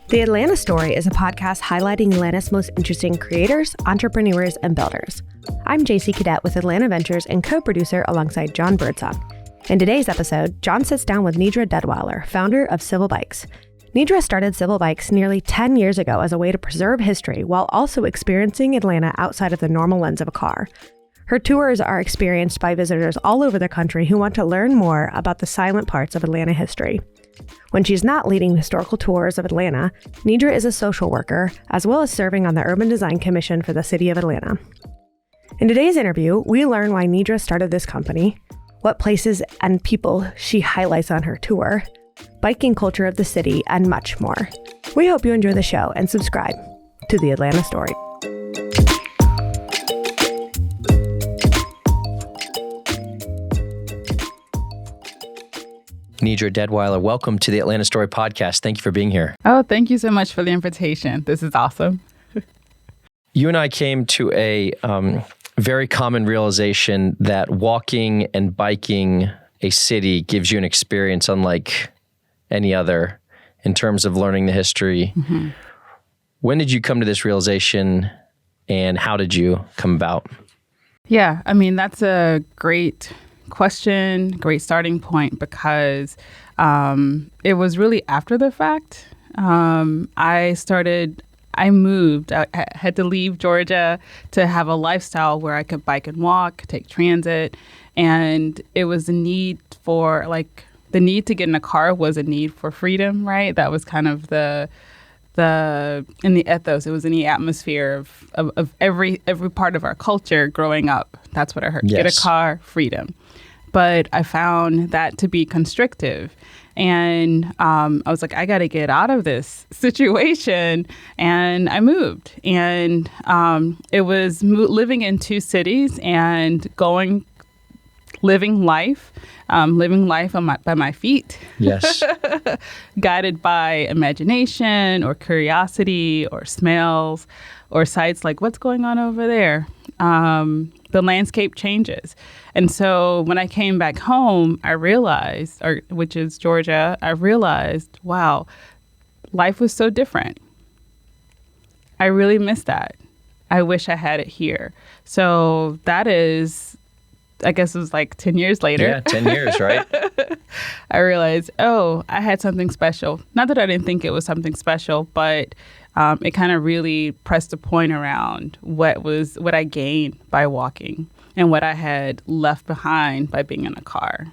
The Atlanta Story is a podcast highlighting Atlanta's most interesting creators, entrepreneurs, and builders. I'm JC Cadet with Atlanta Ventures and co-producer alongside Jon Birdsong. In today's episode, Jon sits down with Nedra Deadwyler, founder of Civil Bikes. Nedra started Civil Bikes nearly 10 years ago as a way to preserve history while also experiencing Atlanta outside of the normal lens of a car. Her tours are experienced by visitors all over the country who want to learn more about the silent parts of Atlanta history. When she's not leading historical tours of Atlanta, Nedra is a social worker, as well as serving on the Urban Design Commission for the City of Atlanta. In today's interview, we learn why Nedra started this company, what places and people she highlights on her tour, biking culture of the city, and much more. We hope you enjoy the show and subscribe to The Atlanta Story. Nedra Deadwyler, welcome to the Atlanta Story podcast. Thank you for being here. Oh, thank you so much for the invitation. This is awesome. You and I came to a very common realization that walking and biking a city gives you an experience unlike any other in terms of learning the history. Mm-hmm. When did you come to this realization and how did you come about? Yeah, I mean, that's a great question, great starting point, because it was really after the fact. I moved. I had to leave Georgia to have a lifestyle where I could bike and walk, take transit. And it was the need to get in a car was a need for freedom, right? That was kind of in the ethos. It was in the atmosphere of every part of our culture growing up. That's what I heard. Yes. Get a car, freedom. But I found that to be constrictive. And I was like, I got to get out of this situation. And I moved. And it was living in two cities and living life by my feet. Yes. Guided by imagination or curiosity or smells or sights like what's going on over there. The landscape changes. And so when I came back home, which is Georgia, I realized, wow, life was so different. I really miss that. I wish I had it here. So that is, I guess it was like 10 years later. Yeah, 10 years, right? I realized, I had something special. Not that I didn't think it was something special, but it kind of really pressed a point around what I gained by walking and what I had left behind by being in a car.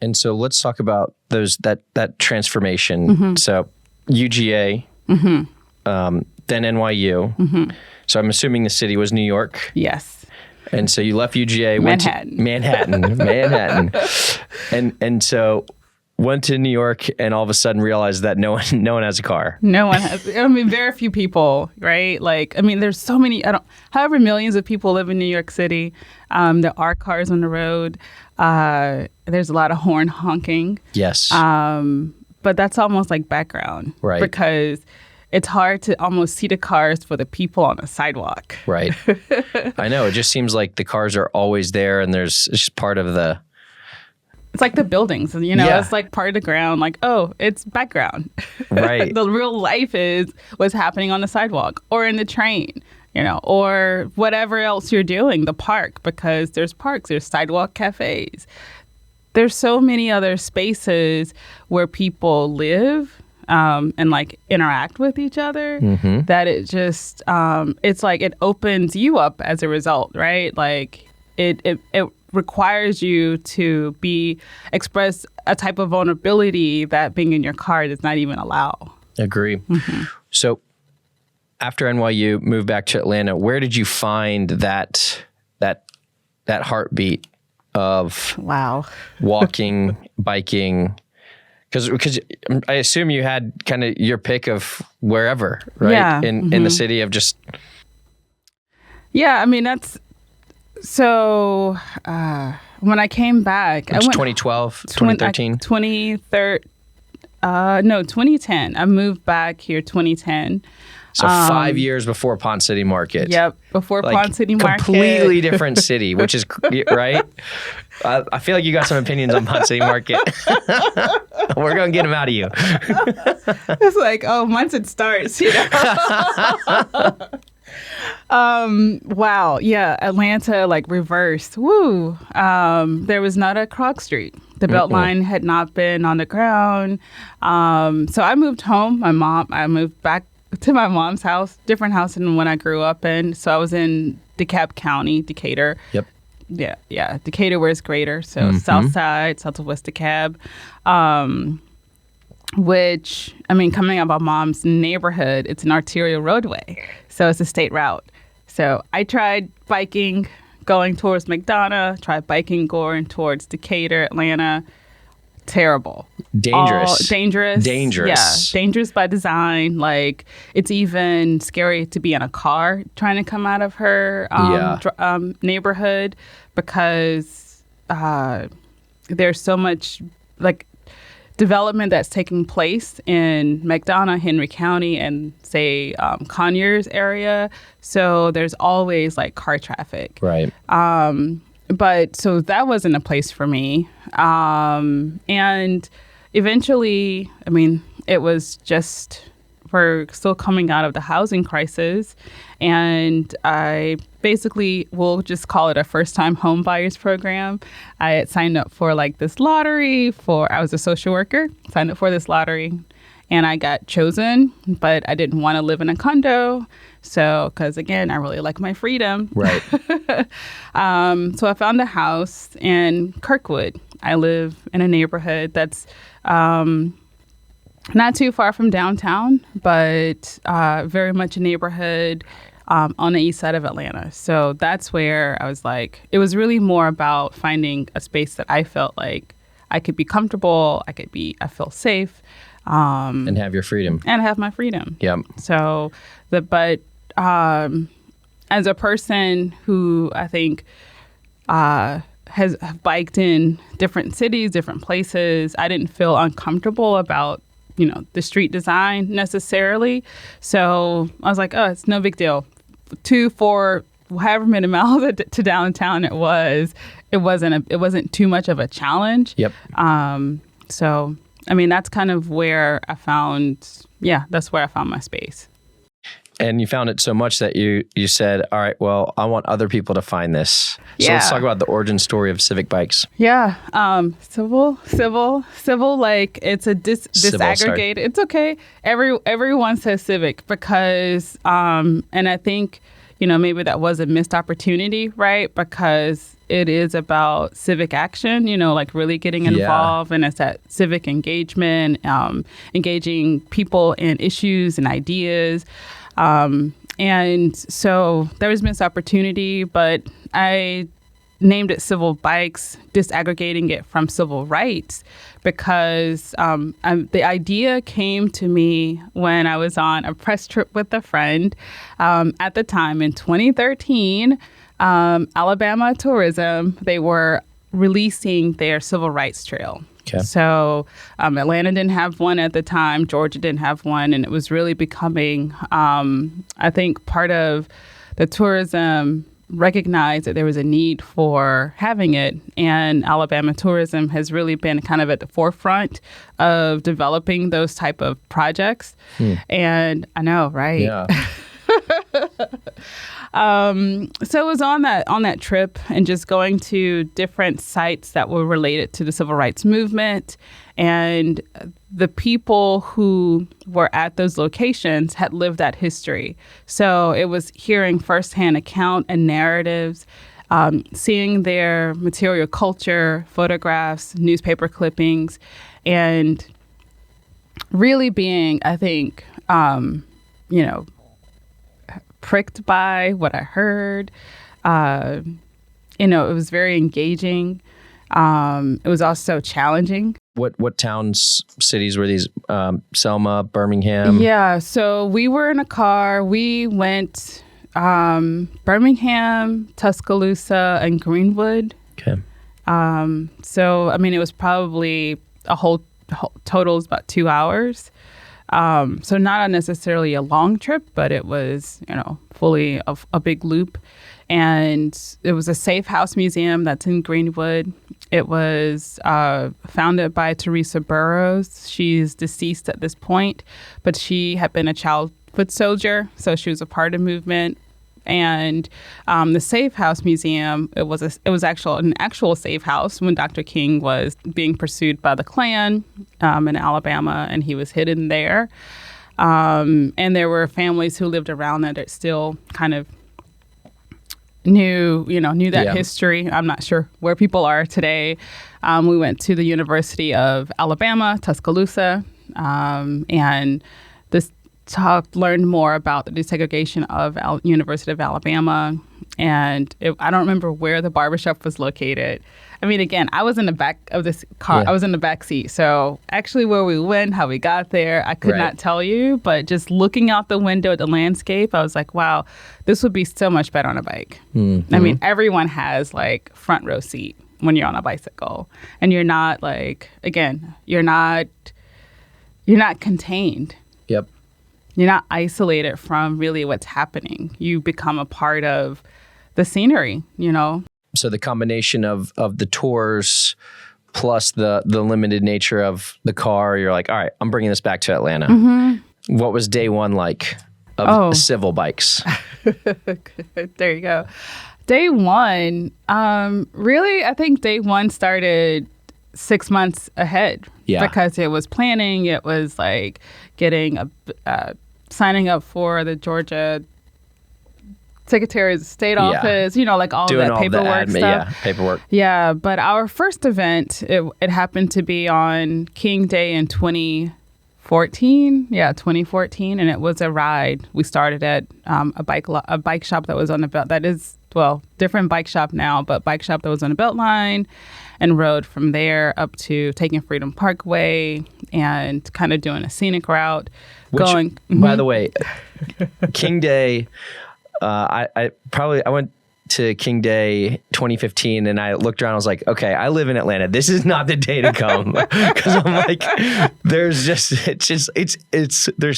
And so let's talk about that transformation. Mm-hmm. So UGA, mm-hmm. Then NYU. Mm-hmm. So I'm assuming the city was New York. Yes. And so you left UGA, Manhattan. Manhattan. And so went to New York and all of a sudden realized that no one has a car. No one has. I mean, very few people, right? Like, I mean, there's so many, however millions of people live in New York City. There are cars on the road. There's a lot of horn honking. Yes. But that's almost like background. Right. Because it's hard to almost see the cars for the people on the sidewalk. Right. I know. It just seems like the cars are always there and it's just part of the... It's like the buildings, Yeah. It's like part of the ground, like, it's background. Right. The real life is what's happening on the sidewalk or in the train, or whatever else you're doing, the park, because there's parks, there's sidewalk cafes. There's so many other spaces where people live and like interact with each other, mm-hmm. that it just, it's like it opens you up as a result, right? Like it requires you to express a type of vulnerability that being in your car does not even allow. Agree. Mm-hmm. So after NYU, moved back to Atlanta, where did you find that heartbeat of walking, biking? Because I assume you had kind of your pick of wherever, right? Yeah. In the city of just... Yeah, I mean, that's... So when I came back, I went 2012, 2013? 2010. I moved back here 2010. So 5 years before Ponce City Market. Yep, before Ponce City Market. Completely different city, which is, right? I feel like you got some opinions on Ponce City Market. We're going to get him out of you. It's like, oh, once it starts, wow. Yeah. Atlanta, like reversed. Woo. There was not a Krog Street. The Beltline had not been on the ground. So I moved home. I moved back to my mom's house, different house than when I grew up in. So I was in DeKalb County, Decatur. Yep. Yeah. Decatur, where it's greater. So South Side, South of West DeKalb. Which, I mean, coming out of my mom's neighborhood, it's an arterial roadway. So it's a state route. So I tried biking going towards McDonough, tried biking going towards Decatur, Atlanta. Terrible. Dangerous. Dangerous. Dangerous. Yeah, dangerous by design. Like, it's even scary to be in a car trying to come out of her neighborhood because there's so much, like, development that's taking place in McDonough, Henry County, and say Conyers area. So there's always like car traffic. Right. But so that wasn't a place for me. And eventually, I mean, it was just, we're still coming out of the housing crisis. And I basically, we'll just call it a first-time home buyers program. I had signed up for like this lottery I was a social worker, signed up for this lottery, and I got chosen, but I didn't want to live in a condo. So, because again, I really like my freedom. Right. So I found a house in Kirkwood. I live in a neighborhood that's not too far from downtown, but very much a neighborhood on the east side of Atlanta. So that's where I was like, it was really more about finding a space that I felt like I could be comfortable, I feel safe. And have your freedom. And have my freedom. Yep. So, as a person who I think has biked in different cities, different places, I didn't feel uncomfortable about, the street design necessarily. So I was like, oh, it's no big deal. 2-4 however many miles to downtown it wasn't too much of a challenge. Yep. So I mean, that's kind of where I found my space. And you found it so much that you said, all right, well, I want other people to find this. So let's talk about the origin story of Civic Bikes. Yeah. Civil, like it's a disaggregated. It's okay. Everyone says Civic because, and I think, maybe that was a missed opportunity, right? Because it is about civic action, like really getting involved. And it's that civic engagement, engaging people in issues and ideas. And so there was missed opportunity, but I named it Civil Bikes, disaggregating it from civil rights, because the idea came to me when I was on a press trip with a friend at the time in 2013. Alabama Tourism, they were releasing their civil rights trail. Okay. So Atlanta didn't have one at the time. Georgia didn't have one. And it was really becoming, I think, part of the tourism recognized that there was a need for having it. And Alabama Tourism has really been kind of at the forefront of developing those type of projects. And I know, right? Yeah. So it was on that trip and just going to different sites that were related to the civil rights movement, and the people who were at those locations had lived that history. So it was hearing firsthand account and narratives, seeing their material culture, photographs, newspaper clippings, and really being, I think, pricked by what I heard. It was very engaging. It was also challenging. What towns, cities were these? Selma, Birmingham? Yeah, so we were in a car. We went Birmingham, Tuscaloosa, and Greenwood. Okay. So, I mean, it was probably a whole total is about 2 hours. So not necessarily a long trip, but it was, fully a big loop. And it was a safe house museum that's in Greenwood. It was founded by Teresa Burrows. She's deceased at this point, but she had been a child foot soldier, so she was a part of the movement. And the Safe House Museum, it was an actual safe house when Dr. King was being pursued by the Klan in Alabama, and he was hidden there. And there were families who lived around that still kind of knew that history. I'm not sure where people are today. We went to the University of Alabama, Tuscaloosa, and learned more about the desegregation of University of Alabama. And I don't remember where the barbershop was located. I mean, again, I was in the back of this car. I was in the back seat. So actually where we went, how we got there, I could not tell you. But just looking out the window at the landscape, I was like, wow, this would be so much better on a bike. Mm-hmm. I mean, everyone has like front row seat when you're on a bicycle. And you're not like, again, you're not contained. Yep. You're not isolated from really what's happening. You become a part of the scenery, So the combination of the tours plus the limited nature of the car, you're like, all right, I'm bringing this back to Atlanta. Mm-hmm. What was day one like of civil bikes? There you go. Day one, really, I think day one started 6 months ahead. Yeah. Because it was planning. It was like getting signing up for the Georgia Secretary of State office, like all doing of that paperwork stuff. Yeah, paperwork. Yeah, but our first event, it happened to be on King Day in 2014. Yeah, 2014, and it was a ride. We started at a bike shop that was on the belt. That is, different bike shop now, but bike shop that was on the Beltline, and rode from there up to taking Freedom Parkway and kind of doing a scenic route. By the way, King Day. I went to King Day 2015 and I looked around. I was like, okay, I live in Atlanta. This is not the day to come because I'm like, there's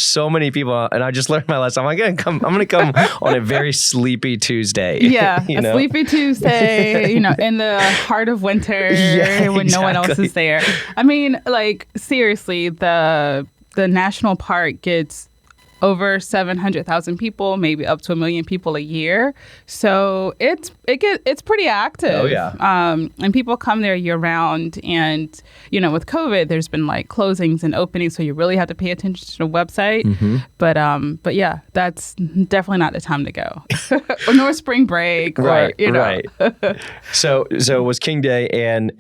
so many people, and I just learned my lesson. I'm gonna come on a very sleepy Tuesday. Yeah, sleepy Tuesday. In the heart of winter when no one else is there. I mean, like seriously, the national park gets over 700,000 people, maybe up to 1 million people a year. So it's pretty active. Oh, yeah. And people come there year round. And, with COVID, there's been like closings and openings. So you really have to pay attention to the website. Mm-hmm. But yeah, that's definitely not the time to go. Nor spring break. Right. So it was King Day and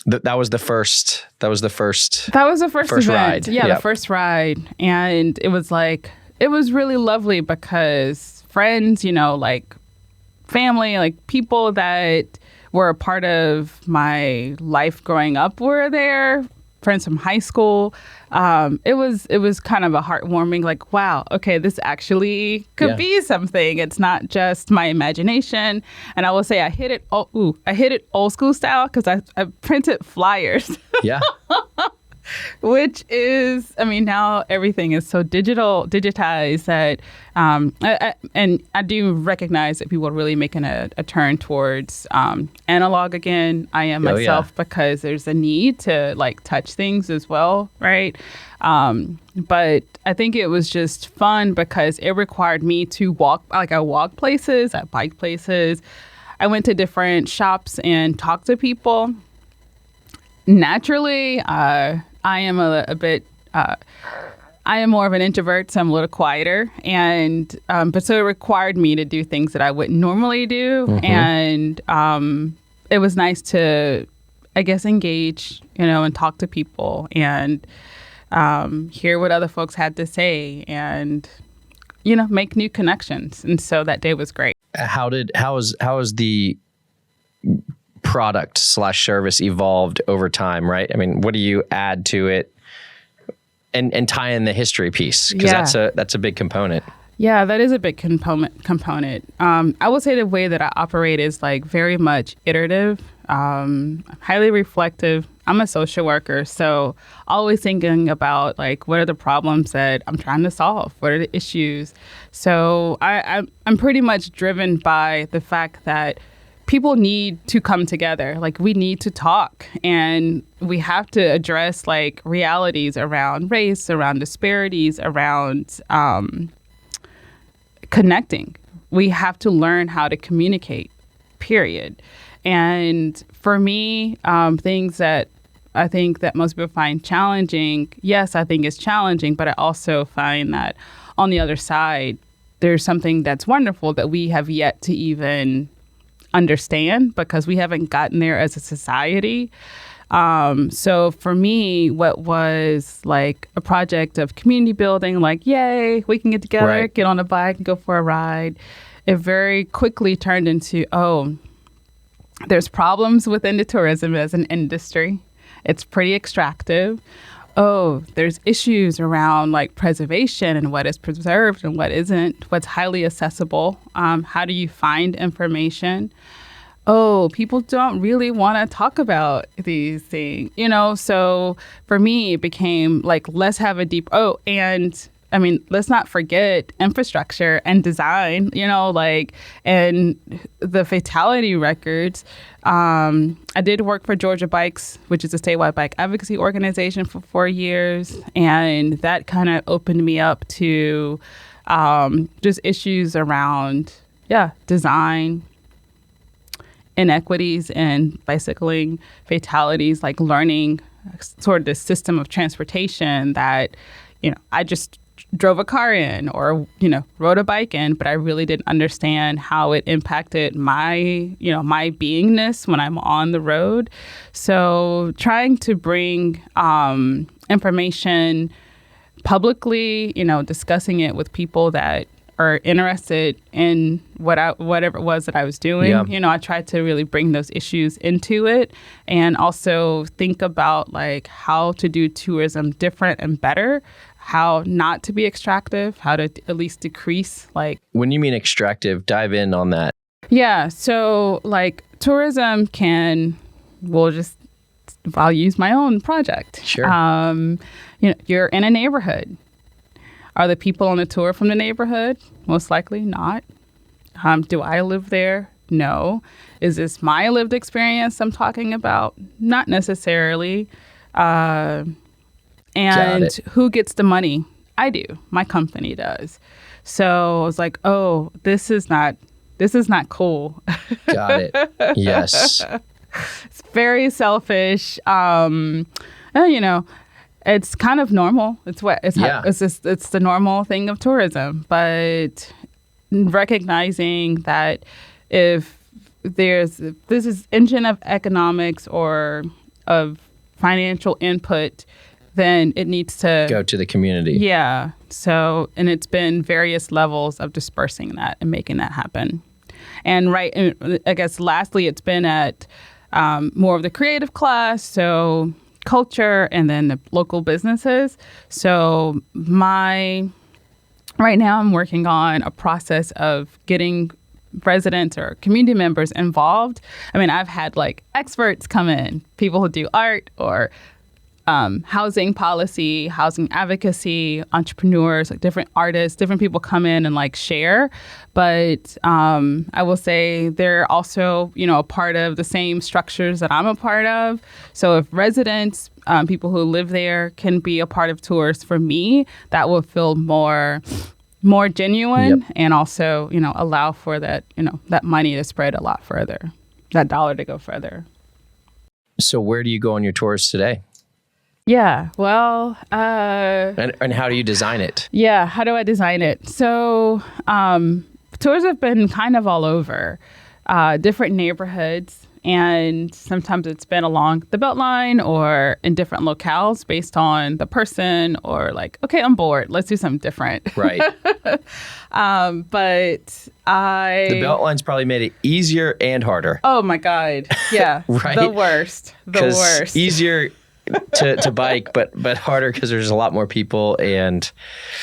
that was the first event. Ride. Yeah, the first ride. And it was really lovely because friends, like family, like people that were a part of my life growing up were there. Friends from high school. It was kind of a heartwarming, like, wow, okay, this actually could be something. It's not just my imagination. And I will say I hit it old school style because I printed flyers. Yeah. Which is, now everything is so digitized that, and I do recognize that people are really making a turn towards analog again. I am myself because there's a need to like touch things as well, right? But I think it was just fun because it required me to walk, like I walk places, I bike places. I went to different shops and talked to people. Naturally, I am a bit. I am more of an introvert, so I'm a little quieter, and but so it required me to do things that I wouldn't normally do, and it was nice to, I guess, engage, and talk to people and hear what other folks had to say, and make new connections. And so that day was great. How is the product / service evolved over time, right? I mean, what do you add to it and tie in the history piece? Because that's a big component. Yeah, that is a big component. I would say the way that I operate is like very much iterative, highly reflective. I'm a social worker, so always thinking about like what are the problems that I'm trying to solve? What are the issues? So I'm pretty much driven by the fact that people need to come together. Like, we need to talk, and we have to address like realities around race, around disparities, around connecting. We have to learn how to communicate, period. And for me, things that I think that most people find challenging, yes, I think it's challenging, but I also find that on the other side, there's something that's wonderful that we have yet to even understand because we haven't gotten there as a society. So for me, what was like a project of community building, like, yay, we can get together, get on a bike and go for a ride. It very quickly turned into, there's problems within the tourism as an industry. It's pretty extractive. There's issues around like preservation and what is preserved and what isn't, what's highly accessible. How do you find information? People don't really want to talk about these things, So for me, it became like, let's have a deep, let's not forget infrastructure and design, and the fatality records. I did work for Georgia Bikes, which is a statewide bike advocacy organization, for 4 years. And that kind of opened me up to just issues around, design, inequities in bicycling, fatalities, like learning sort of the system of transportation that, I just drove a car in or, rode a bike in, but I really didn't understand how it impacted my, my beingness when I'm on the road. So trying to bring information publicly, discussing it with people that are interested in whatever it was that I was doing. Yeah. I tried to really bring those issues into it and also think about like how to do tourism different and better, how not to be extractive, how to at least decrease like. When you mean extractive, dive in on that. Yeah. So like tourism I'll use my own project. Sure. You're in a neighborhood. Are the people on the tour from the neighborhood? Most likely not. Do I live there? No. Is this my lived experience I'm talking about? Not necessarily. And who gets the money? I do. My company does. So I was like, this is not cool. Got it. Yes. It's very selfish. It's kind of normal. It's the normal thing of tourism. But recognizing that if this is engine of economics or of financial input, then it needs to go to the community. Yeah. So, and it's been various levels of dispersing that and making that happen. And I guess lastly, it's been at more of the creative class. So culture and then the local businesses. So right now I'm working on a process of getting residents or community members involved. I mean, I've had like experts come in, people who do art or housing policy, housing advocacy, entrepreneurs, like different artists, different people come in and like share. But I will say they're also, a part of the same structures that I'm a part of. So if residents, people who live there can be a part of tours, for me, that will feel more genuine. Yep. And also, allow for that, that money to spread a lot further, that dollar to go further. So where do you go on your tours today? Yeah, well... And how do you design it? Yeah, how do I design it? So tours have been kind of all over, different neighborhoods, and sometimes it's been along the Beltline or in different locales based on the person or like, okay, I'm bored, let's do something different. Right. But The Beltline's probably made it easier and harder. Oh my God, yeah. Right? The worst. Easier... to bike, but harder because there's a lot more people and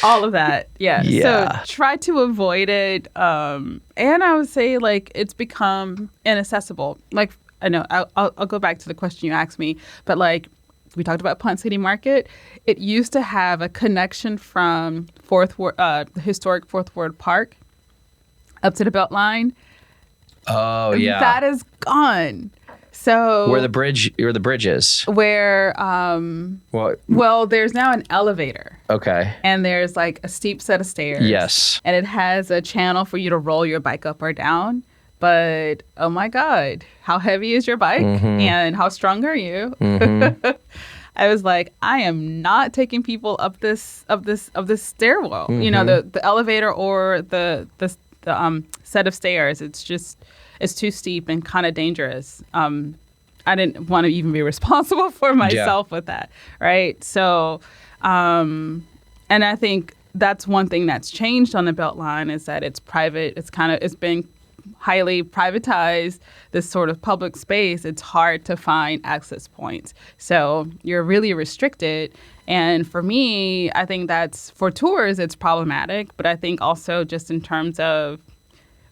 all of that. Yeah. Yeah. So try to avoid it. And I would say like it's become inaccessible. Like I know I'll go back to the question you asked me, but like we talked about Pont City Market. It used to have a connection from the historic Fourth Ward Park up to the Beltline. Oh, yeah. That is gone. So Where the bridge is. Where What? well, there's now an elevator. Okay. And there's like a steep set of stairs. Yes. And it has a channel for you to roll your bike up or down. But oh my God, how heavy is your bike? And how strong are you? I was like, I am not taking people up this stairwell. You know, the elevator or the set of stairs. It's too steep and kind of dangerous. I didn't want to even be responsible for myself with that, right? So, and I think that's one thing that's changed on the Beltline is that it's private. It's been highly privatized, this sort of public space. It's hard to find access points. So you're really restricted. And for me, I think that's, for tours, it's problematic. But I think also just in terms of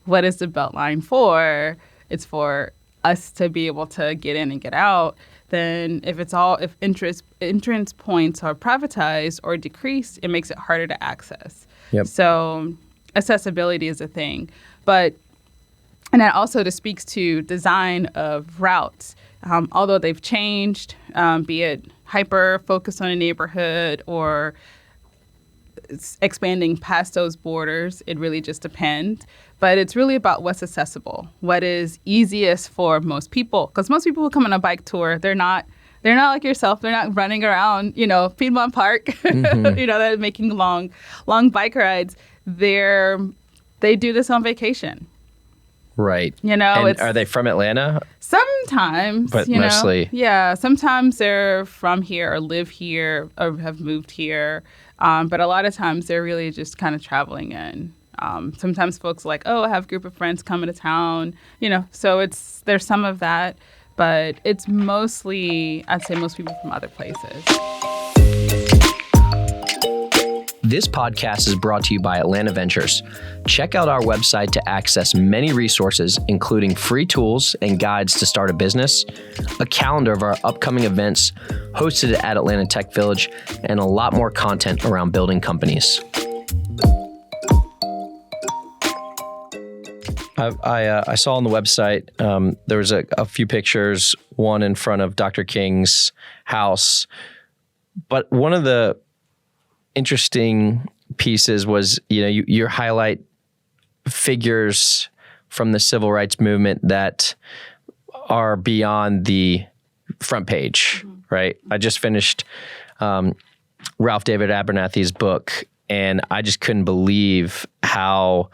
what is the Beltline for, it's for us to be able to get in and get out. Then if entrance points are privatized or decreased, it makes it harder to access. Yep. So accessibility is a thing. And that also just speaks to design of routes. Although they've changed, be it hyper-focused on a neighborhood or expanding past those borders, it really just depends. But it's really about what's accessible, what is easiest for most people. Because most people who come on a bike tour, they're not like yourself. They're not running around, Piedmont Park, they're making long bike rides. They do this on vacation. Right. And are they from Atlanta? Sometimes. But mostly. Yeah. Sometimes they're from here or live here or have moved here. But a lot of times they're really just kind of traveling in. Sometimes folks are like, oh, I have a group of friends coming to town. So there's some of that. But it's mostly, I'd say most people from other places. This podcast is brought to you by Atlanta Ventures. Check out our website to access many resources, including free tools and guides to start a business, a calendar of our upcoming events hosted at Atlanta Tech Village, and a lot more content around building companies. I saw on the website there was a few pictures, one in front of Dr. King's house, but one of the interesting pieces was, you highlight figures from the civil rights movement that are beyond the front page, right? I just finished Ralph David Abernathy's book, and I just couldn't believe how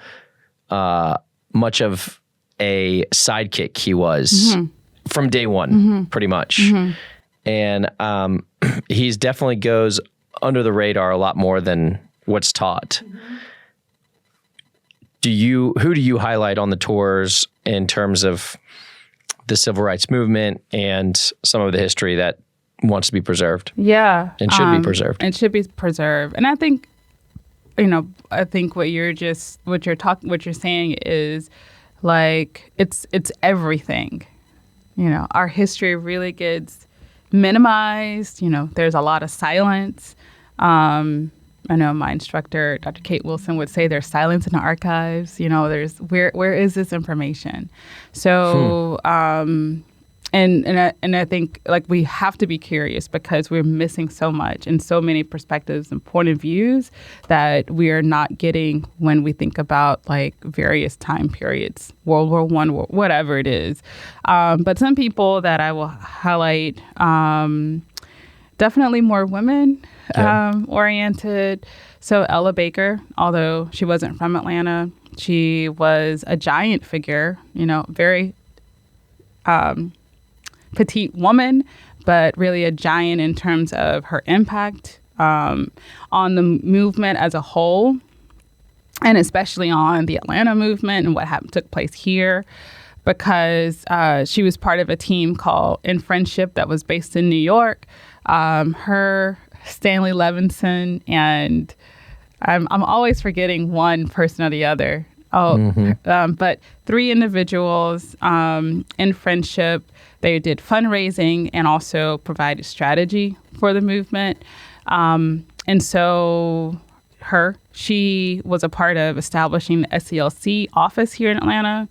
much of a sidekick he was from day one, pretty much. And he's definitely goes under the radar a lot more than what's taught. Who do you highlight on the tours in terms of the civil rights movement and some of the history that wants to be preserved? Yeah. And should be preserved. And should be preserved. And I think, what you're saying is like, it's everything. Our history really gets minimized. There's a lot of silence. I know my instructor, Dr. Kate Wilson, would say there's silence in the archives. There's where is this information? So, and I think like we have to be curious because we're missing so much and so many perspectives and point of views that we are not getting when we think about like various time periods, World War I, whatever it is. But some people that I will highlight, definitely more women oriented. So Ella Baker, although she wasn't from Atlanta, she was a giant figure, very petite woman, but really a giant in terms of her impact on the movement as a whole, and especially on the Atlanta movement and what took place here, because she was part of a team called In Friendship that was based in New York. Her, Stanley Levinson, and I'm always forgetting one person or the other. But three individuals in Friendship. They did fundraising and also provided strategy for the movement. And so she was a part of establishing the SCLC office here in Atlanta.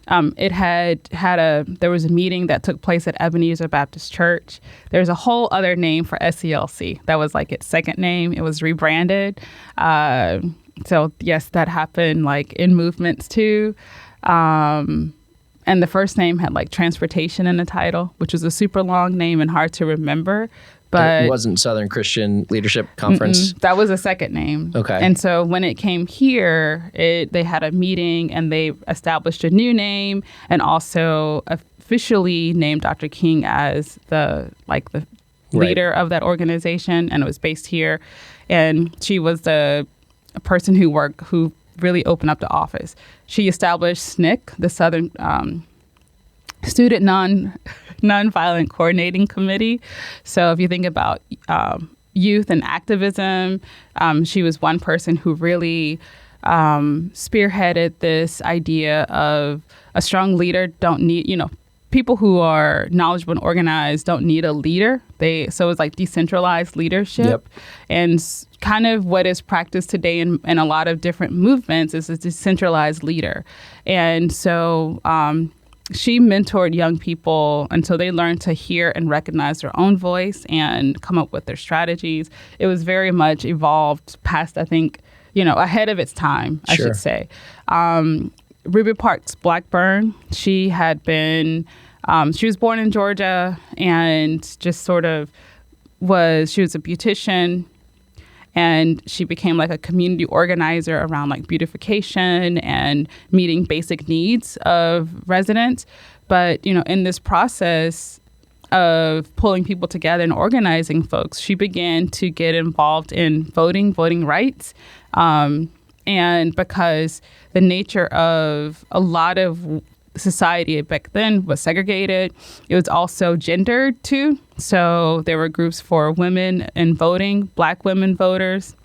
There was a meeting that took place at Ebenezer Baptist Church. There's a whole other name for SCLC. That was like its second name. It was rebranded. So yes, that happened like in movements too. And the first name had like transportation in the title, which was a super long name and hard to remember. But it wasn't Southern Christian Leadership Conference? That was a second name. Okay. And so when it came here, they had a meeting and they established a new name and also officially named Dr. King as the leader of that organization. And it was based here. And she was the person who really opened up the office. She established SNCC, the Southern Student Nonviolent Coordinating Committee. So if you think about youth and activism, she was one person who really spearheaded this idea of a strong leader don't need, people who are knowledgeable and organized don't need a leader. So it's like decentralized leadership. Yep. And kind of what is practiced today in a lot of different movements is a decentralized leader. And so she mentored young people until they learned to hear and recognize their own voice and come up with their strategies. It was very much evolved past, I think, ahead of its time, I should say. Ruby Parks Blackburn, she was born in Georgia and just sort of she was a beautician, and she became like a community organizer around like beautification and meeting basic needs of residents. But, in this process of pulling people together and organizing folks, she began to get involved in voting rights. And because the nature of a lot of society back then was segregated, it was also gendered too. So there were groups for women in voting, Black women voters.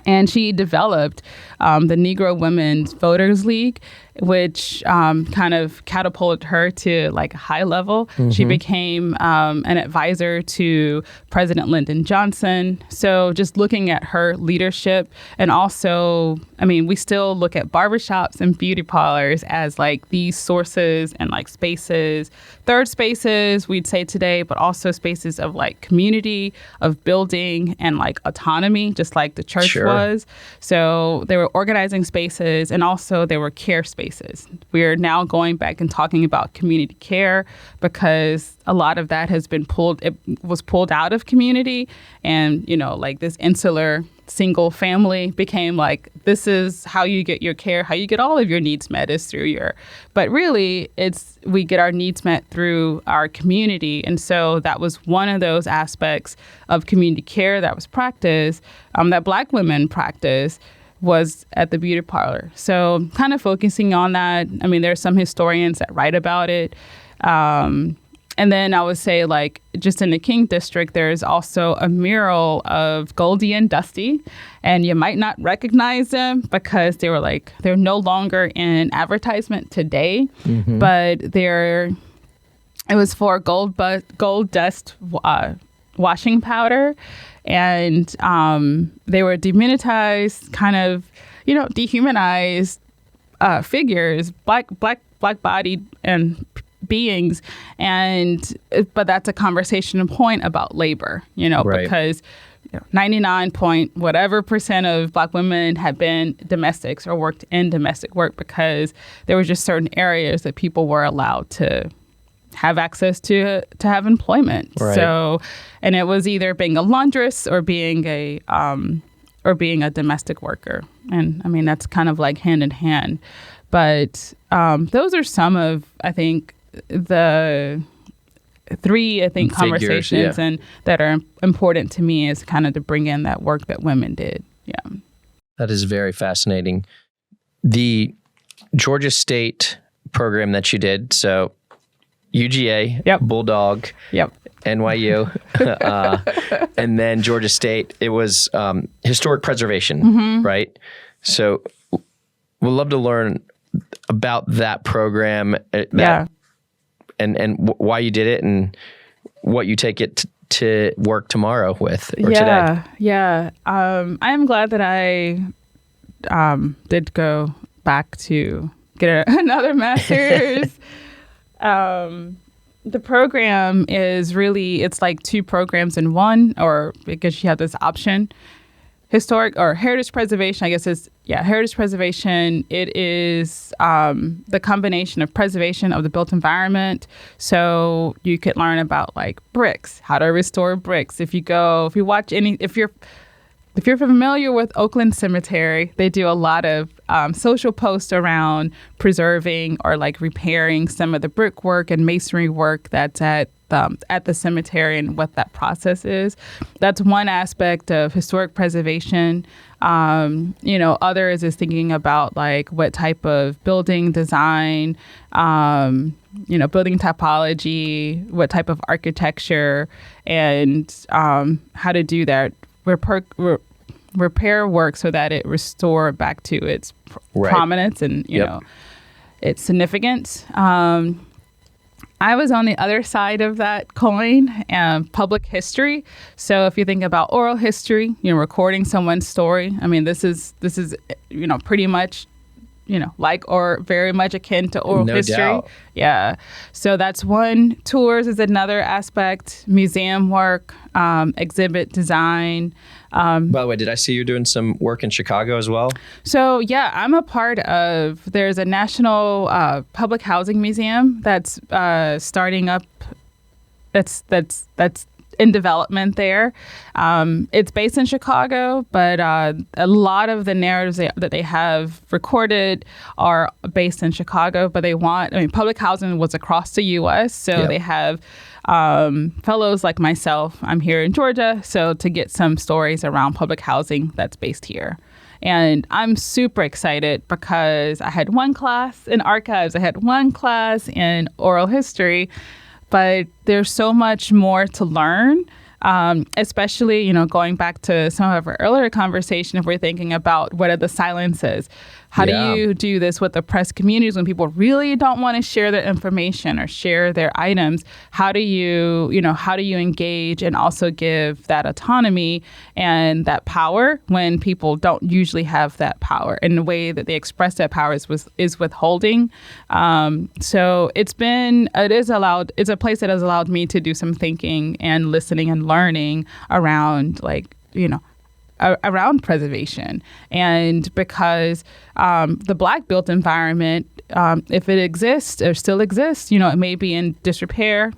And she developed the Negro Women's Voters League, which kind of catapulted her to like a high level. Mm-hmm. She became an advisor to President Lyndon Johnson. So just looking at her leadership, and also, we still look at barbershops and beauty parlors as like these sources and like spaces, third spaces we'd say today, but also spaces of like community, of building and like autonomy, just like the church was. So they were organizing spaces, and also there were care spaces. We're now going back and talking about community care because a lot of that was pulled out of community, and like this insular single family became like, this is how you get your care, how you get all of your needs met is through but really we get our needs met through our community. And so that was one of those aspects of community care that was practiced, that Black women practiced, was at the beauty parlor. So kind of focusing on that. There's some historians that write about it. And then I would say, like, just in the King District, there's also a mural of Goldie and Dusty. And you might not recognize them because they're no longer in advertisement today. Mm-hmm. But it was for gold dust washing powder. And they were demonetized, kind of, dehumanized figures, black-bodied and beings, but that's a conversation point about labor, right. Because 99 point whatever percent of Black women had been domestics or worked in domestic work, because there were just certain areas that people were allowed to have access to have employment. Right. So, and it was either being a laundress or being a domestic worker, and that's kind of like hand in hand. But those are some of, I think, the three, conversations and that are important to me, is kind of to bring in that work that women did. Yeah. That is very fascinating. The Georgia State program that you did, so UGA, yep. Bulldog, yep. NYU, and then Georgia State, it was historic preservation, mm-hmm. right? So we'd love to learn about that program, and why you did it, and what you take it to work tomorrow with, or today. Yeah. I am glad that I did go back to get another master's. The program is really, it's like 2 programs in one, or because you have this option. Historic or heritage preservation, I guess heritage preservation. It is the combination of preservation of the built environment. So you could learn about like bricks, how to restore bricks. If you're familiar with Oakland Cemetery, they do a lot of social posts around preserving or like repairing some of the brickwork and masonry work that's at the cemetery and what that process is. That's one aspect of historic preservation. Others is thinking about like what type of building design, building topology, what type of architecture, and how to do that. Repair work so that it restore back to its prominence and its significance. I was on the other side of that coin, public history. So if you think about oral history, recording someone's story. I mean, this is pretty much like or very much akin to oral history. Doubt. Yeah. So that's one. Tours is another aspect. Museum work, exhibit design. By the way, did I see you doing some work in Chicago as well? So yeah, I'm a part of. There's a national public housing museum that's starting up. That's in development there. It's based in Chicago, but a lot of the narratives that they have recorded are based in Chicago, but public housing was across the U.S., so they have fellows like myself. I'm here in Georgia, so to get some stories around public housing that's based here. And I'm super excited because I had one class in archives, I had one class in oral history, but there's so much more to learn, especially, going back to some of our earlier conversation, if we're thinking about what are the silences. How do you do this with the press communities when people really don't want to share their information or share their items? How do you engage and also give that autonomy and that power when people don't usually have that power? And the way that they express that power is withholding. So it's a place that has allowed me to do some thinking and listening and learning around around preservation. And because the Black built environment, if it exists or still exists, it may be in disrepair.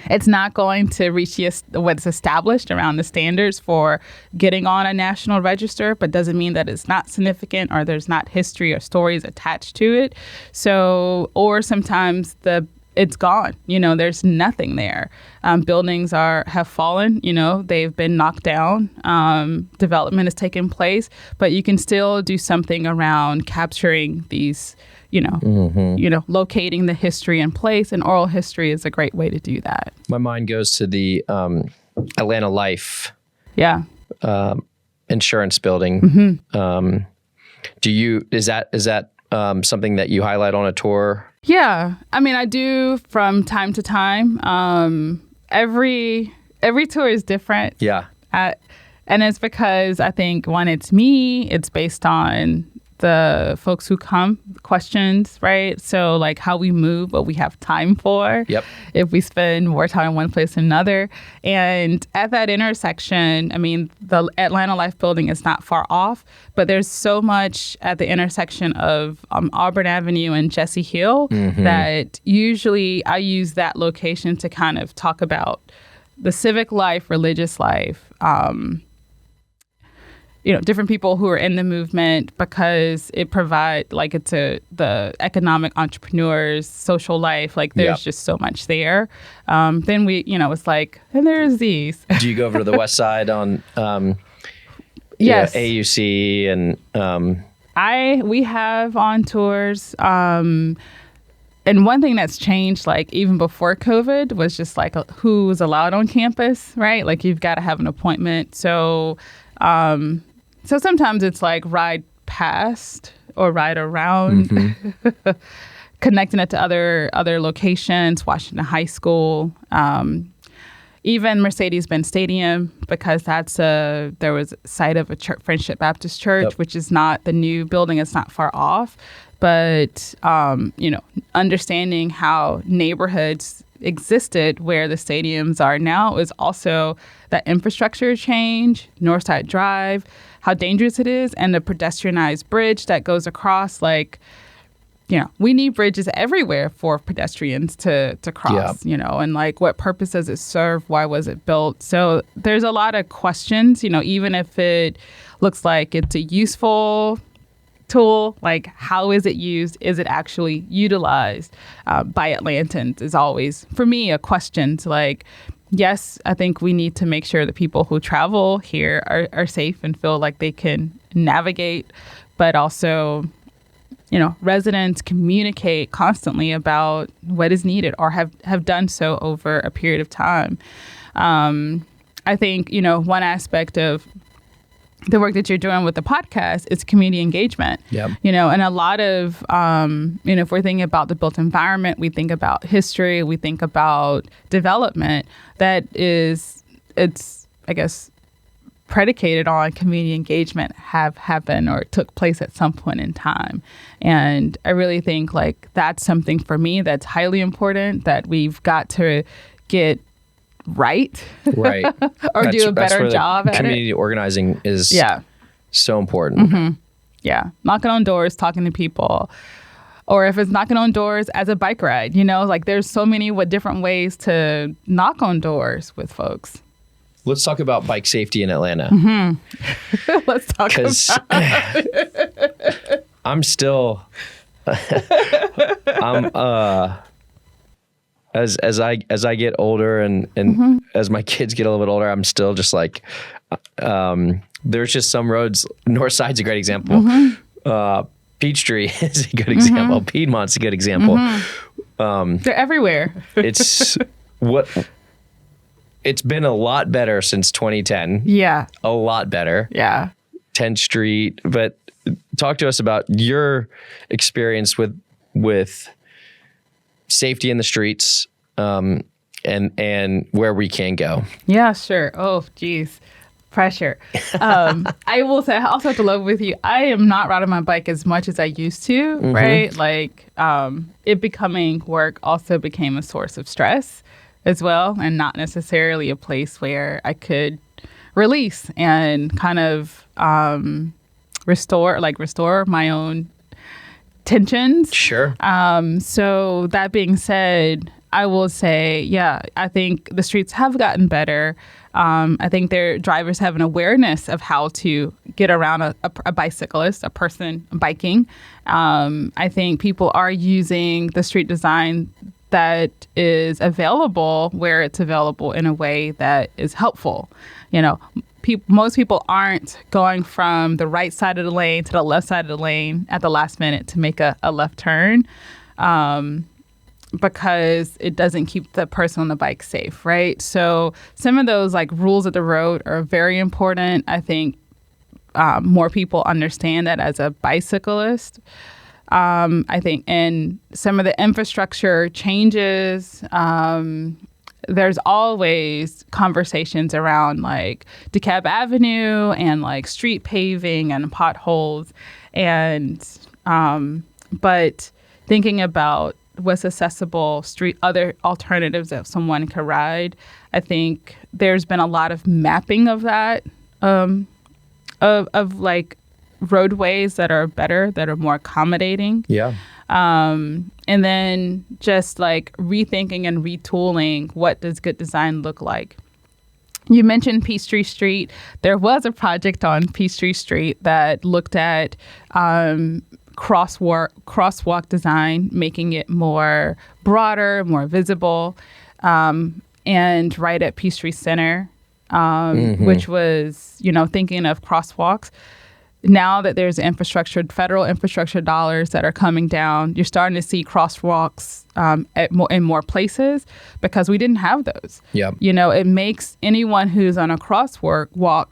It's not going to reach what's established around the standards for getting on a national register, but doesn't mean that it's not significant or there's not history or stories attached to it. So, or sometimes it's gone. There's nothing there. Buildings have fallen. They've been knocked down. Development has taken place, but you can still do something around capturing these. Locating the history in place, and oral history is a great way to do that. My mind goes to the Atlanta Life. Yeah. Insurance building. Mm-hmm. Is that something that you highlight on a tour? Yeah. I mean, I do from time to time. Every tour is different. Yeah. And it's because I think, one, it's me. It's based on the folks who come, questions, right? So like how we move, what we have time for. Yep. If we spend more time in one place than another. And at that intersection, I mean, the Atlanta Life building is not far off, but there's so much at the intersection of Auburn Avenue and Jesse Hill that usually I use that location to kind of talk about the civic life, religious life, different people who are in the movement, because it provides, it's the economic entrepreneurs, social life, there's just so much there. Then we, it's and there's these. Do you go over to the west side on yes. AUC and we have on tours. And one thing that's changed, even before COVID, was just who's allowed on campus, right? You've got to have an appointment. So sometimes it's ride past or ride around, connecting it to other locations, Washington High School, even Mercedes-Benz Stadium, because there was a site of a Friendship Baptist Church, which is not the new building. It's not far off. but, understanding how neighborhoods existed where the stadiums are now is also that infrastructure change, Northside Drive, how dangerous it is, and the pedestrianized bridge that goes across. We need bridges everywhere for pedestrians to cross, and what purpose does it serve? Why was it built? So there's a lot of questions, even if it looks like it's a useful tool, how is it used? Is it actually utilized by Atlantans is always, for me, a question to yes, I think we need to make sure that people who travel here are safe and feel like they can navigate, but also residents communicate constantly about what is needed or have done so over a period of time. I think, one aspect of the work that you're doing with the podcast is community engagement. Yeah. And a lot of, if we're thinking about the built environment, we think about history, we think about development, it's, I guess, predicated on community engagement have happened or took place at some point in time. And I really think that's something for me that's highly important that we've got to get right. Right. Or do a better job at it. Community organizing is so important. Mm-hmm. Yeah. Knocking on doors, talking to people. Or if it's knocking on doors as a bike ride, there's so many different ways to knock on doors with folks. Let's talk about bike safety in Atlanta. Mm-hmm. Let's talk about it. I'm still, as I get older and mm-hmm. as my kids get a little bit older, I'm still just there's just some roads. Northside's a great example. Mm-hmm. Peachtree is a good example. Mm-hmm. Piedmont's a good example. Mm-hmm. They're everywhere. It's been a lot better since 2010. Yeah. A lot better. Yeah. 10th Street. But talk to us about your experience with safety in the streets and where we can go. Yeah, sure. Oh, geez. Pressure. I will say, I also have to love with you. I am not riding my bike as much as I used to, mm-hmm. right? It becoming work also became a source of stress as well, and not necessarily a place where I could release and kind of restore my own tensions. Sure. So that being said, I will say, I think the streets have gotten better. I think their drivers have an awareness of how to get around a bicyclist, a person biking. I think people are using the street design that is available where it's available in a way that is helpful. Most people aren't going from the right side of the lane to the left side of the lane at the last minute to make a left turn because it doesn't keep the person on the bike safe, right? So some of those rules of the road are very important. I think more people understand that as a bicyclist. I think in some of the infrastructure changes, there's always conversations around DeKalb Avenue and street paving and potholes. And but thinking about what's accessible other alternatives that someone could ride, I think there's been a lot of mapping of that, of roadways that are better, that are more accommodating. Yeah. And then just rethinking and retooling, what does good design look like? You mentioned Peachtree Street. There was a project on Peachtree Street that looked at crosswalk design, making it more broader, more visible, and right at Peachtree Center, mm-hmm. which was, thinking of crosswalks. Now that there's federal infrastructure dollars that are coming down, you're starting to see crosswalks in more places because we didn't have those. Yeah. It makes anyone who's on a crosswalk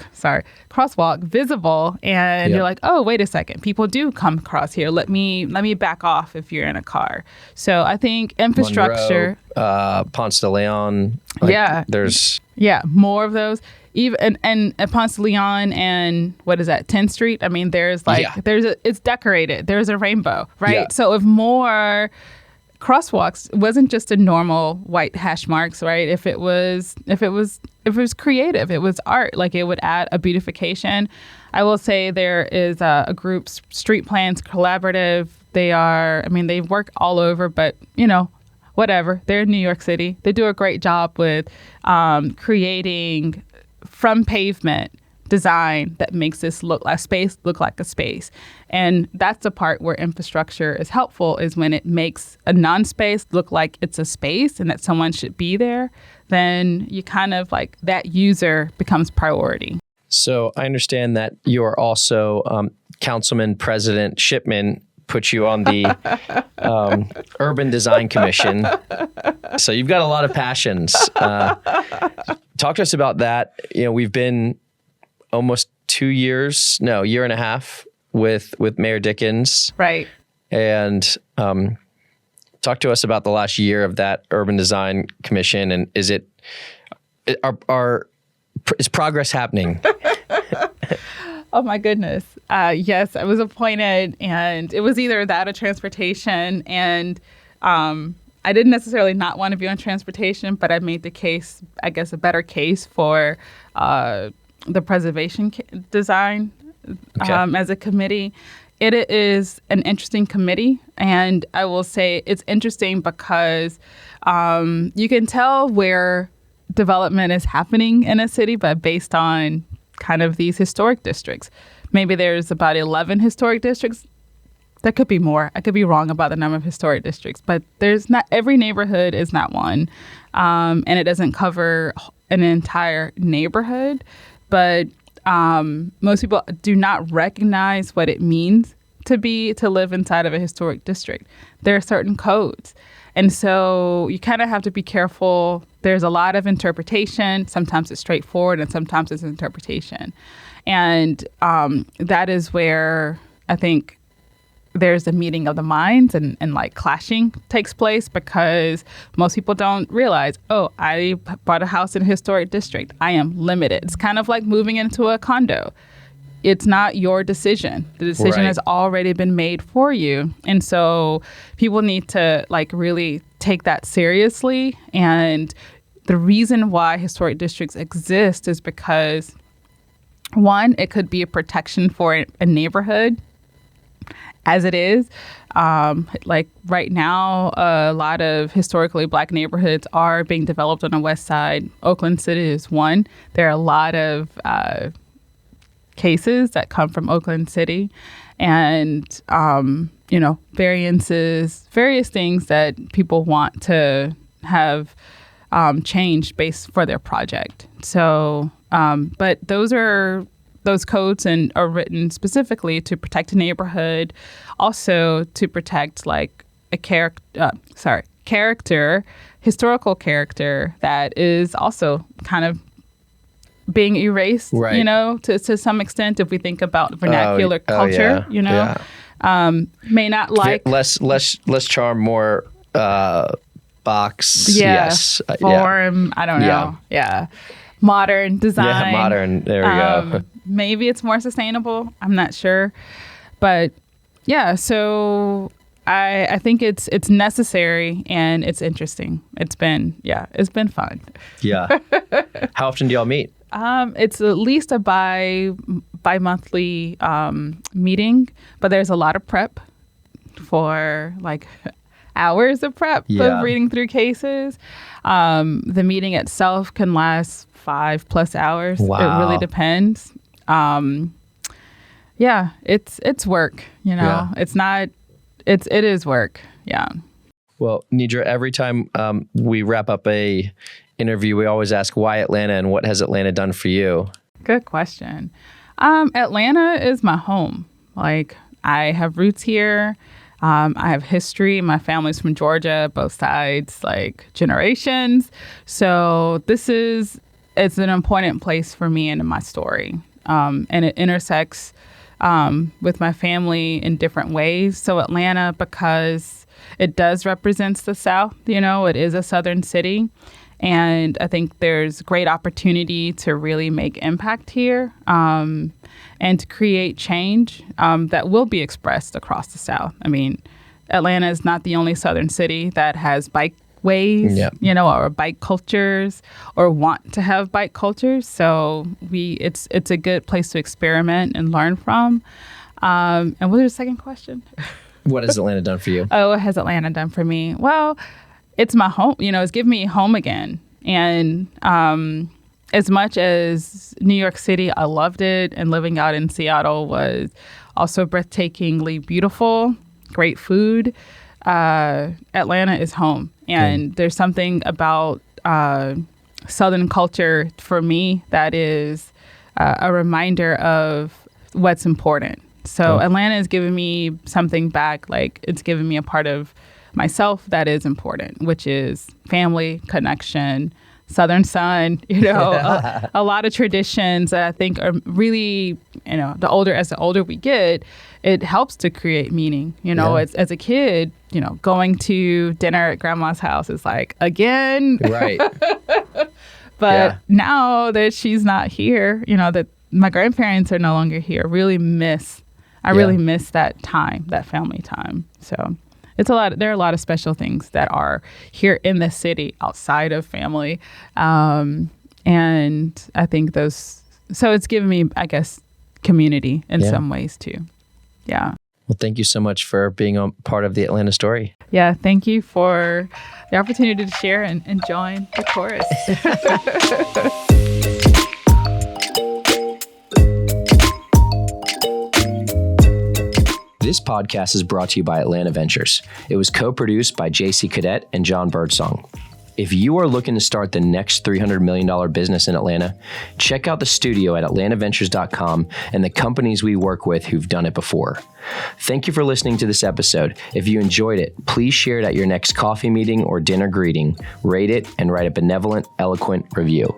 visible, and you're like, oh, wait a second, people do come across here. Let me back off if you're in a car. So I think infrastructure, Monroe, Ponce de Leon. There's more of those. even and Ponce de Leon and what is that, 10th Street? I mean, there's it's decorated. There's a rainbow, right? Yeah. So if more crosswalks wasn't just a normal white hash marks, right? If it was creative, it was art, like it would add a beautification. I will say there is a group, Street Plans Collaborative. They work all over, but whatever. They're in New York City. They do a great job with creating from pavement design that makes this look like a space. And that's the part where infrastructure is helpful, is when it makes a non-space look like it's a space and that someone should be there. Then you kind of like that user becomes priority. So I understand that you are also Councilman President Shipman put you on the Urban Design Commission. So you've got a lot of passions. Talk to us about that. We've been almost year and a half with Mayor Dickens. Right. And talk to us about the last year of that Urban Design Commission. And is progress happening? Oh my goodness. Yes, I was appointed, and it was either that or transportation. And I didn't necessarily not want to be on transportation, but I made the case, I guess a better case for the preservation design as a committee. It is an interesting committee, and I will say it's interesting because you can tell where development is happening in a city, but based on kind of these historic districts. Maybe there's about 11 historic districts. There could be more. I could be wrong about the number of historic districts, but there's not, every neighborhood is not one. And it doesn't cover an entire neighborhood. But most people do not recognize what it means to live inside of a historic district. There are certain codes. And so you kind of have to be careful. There's a lot of interpretation. Sometimes it's straightforward and sometimes it's interpretation. And that is where I think there's a meeting of the minds and like clashing takes place, because most people don't realize, I bought a house in a historic district. I am limited. It's kind of like moving into a condo. It's not your decision. The decision has already been made for you. And so people need to like really take that seriously. And the reason why historic districts exist is because, one, it could be a protection for a neighborhood as it is. Like right now, a lot of historically Black neighborhoods are being developed on the West Side. Oakland City is one. There are a lot of cases that come from Oakland City, and various things that people want to have changed based for their project. So, but those codes are written specifically to protect a neighborhood, also to protect like a historical character that is also kind of being erased, to some extent. If we think about vernacular culture, may not like less charm, more box, form. I don't know. Yeah, modern design. Yeah, modern. There we go. Maybe it's more sustainable. I'm not sure, but yeah. So I think it's necessary and it's interesting. It's been fun. Yeah. How often do y'all meet? It's at least a bi-monthly meeting, but there's a lot of prep for like hours of prep of reading through cases. The meeting itself can last 5+ hours. Wow. It really depends. It's work, it is work. Yeah. Well, Nedra, every time we wrap up a interview, we always ask why Atlanta and what has Atlanta done for you? Good question. Atlanta is my home. Like, I have roots here. I have history. My family's from Georgia, both sides, like generations. So it's an important place for me and in my story. And it intersects with my family in different ways. So Atlanta, because it does represent the South, it is a Southern city. And I think there's great opportunity to really make impact here and to create change that will be expressed across the South. I mean, Atlanta is not the only southern city that has bikeways, or bike cultures or want to have bike cultures. So it's a good place to experiment and learn from. And what was your second question? What has Atlanta done for you? Oh, what has Atlanta done for me? Well, it's my home. It's given me home again. And as much as New York City, I loved it, and living out in Seattle was also breathtakingly beautiful, great food. Atlanta is home. And there's something about Southern culture for me that is a reminder of what's important. So Atlanta has given me something back, like it's given me a part of myself that is important, which is family, connection, Southern sun, a lot of traditions that I think are really, the older we get, it helps to create meaning. As a kid, going to dinner at grandma's house is like, again. Right. But now that she's not here, that my grandparents are no longer here, I really miss that time, that family time. So there are a lot of special things that are here in the city outside of family. And I think so it's given me, I guess, community in some ways too. Yeah. Well, thank you so much for being a part of the Atlanta story. Yeah. Thank you for the opportunity to share and join the chorus. This podcast is brought to you by Atlanta Ventures. It was co-produced by JC Cadet and Jon Birdsong. If you are looking to start the next $300 million business in Atlanta, check out the studio at atlantaventures.com and the companies we work with who've done it before. Thank you for listening to this episode. If you enjoyed it, please share it at your next coffee meeting or dinner greeting, rate it, and write a benevolent, eloquent review.